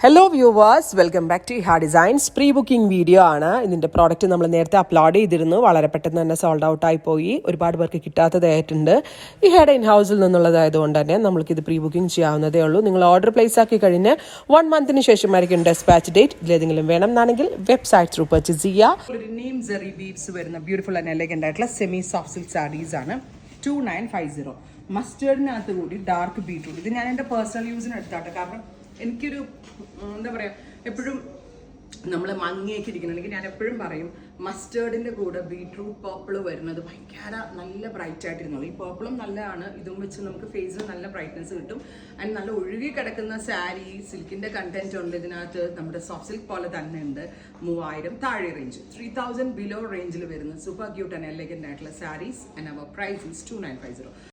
Hello viewers, welcome back to Iha designs. Pre booking video ആണ്. ഇതിൻ്റെ product നമ്മൾ നേരത്തെ അപ്ലോഡ് ചെയ്തിരുന്നു. വളരെ പെട്ടെന്ന് തന്നെ സോൾഡ് ഔട്ട് ആയി പോയി. ഒരുപാട് പേർക്ക് കിട്ടാത്തതായിട്ടുണ്ട്. ഇഹയുടെ ഇൻ ഹൗസിൽ നിന്നുള്ളതായതുകൊണ്ട് തന്നെ നമ്മൾക്കിത് പ്രീ ബുക്കിംഗ് ചെയ്യാവുന്നതേ ഉള്ളൂ. നിങ്ങൾ ഓർഡർ പ്ലേസ് ആക്കി കഴിഞ്ഞ് 1 മന്തിന് ശേഷമായിരിക്കും ഡെസ്പാച്ച് ഡേറ്റ്. ഇതിലേതെങ്കിലും വേണം എന്നാണെങ്കിൽ വെബ്സൈറ്റ് ത്രൂ പർച്ചേസ് ചെയ്യുക. ഒരു നെയിം സെറി ബീഡ്സ് വരുന്ന ബ്യൂട്ടിഫുൾ ആൻഡ് എലഗന്റ് ആയിട്ടുള്ള സെമി സോഫ്റ്റ് സിൽക്ക് സാരീസ് ആണ്. 2950. മസ്റ്റേർഡിനകത്ത് കൂടി ഡാർക്ക് ബീട്രൂട്ട്. ഇത് ഞാൻ എൻ്റെ പേഴ്സണൽ യൂസിന് എടുത്താട്ടെ. കാരണം എനിക്കൊരു എന്താ പറയുക, എപ്പോഴും നമ്മൾ മങ്ങിയൊക്കെ ഇരിക്കുന്നുണ്ടെങ്കിൽ ഞാൻ എപ്പോഴും പറയും മസ്റ്റേർഡിൻ്റെ കൂടെ ബീട്രൂട്ട് പേർപ്പിൾ വരുന്നത് ഭയങ്കര നല്ല ബ്രൈറ്റ് ആയിട്ടിരുന്നുള്ളൂ. ഈ പേർപ്പിളും നല്ലതാണ്. ഇതും വെച്ച് നമുക്ക് ഫേസിൽ നല്ല ബ്രൈറ്റ്നസ് കിട്ടും. ആൻഡ് നല്ല ഒഴുകി കിടക്കുന്ന സാരി, സിൽക്കിൻ്റെ കണ്ടന്റ് ഉണ്ട് ഇതിനകത്ത്. നമ്മുടെ സോഫ്റ്റ് സിൽക്ക് പോലെ തന്നെ ഉണ്ട്. 3000 താഴെ റേഞ്ച്, 3000 ബിലോ റേഞ്ചിൽ വരുന്ന സൂപ്പർ ക്യൂട്ട് ആൻഡ് എലഗന്റ് ആയിട്ടുള്ള saris. And our price is 2950.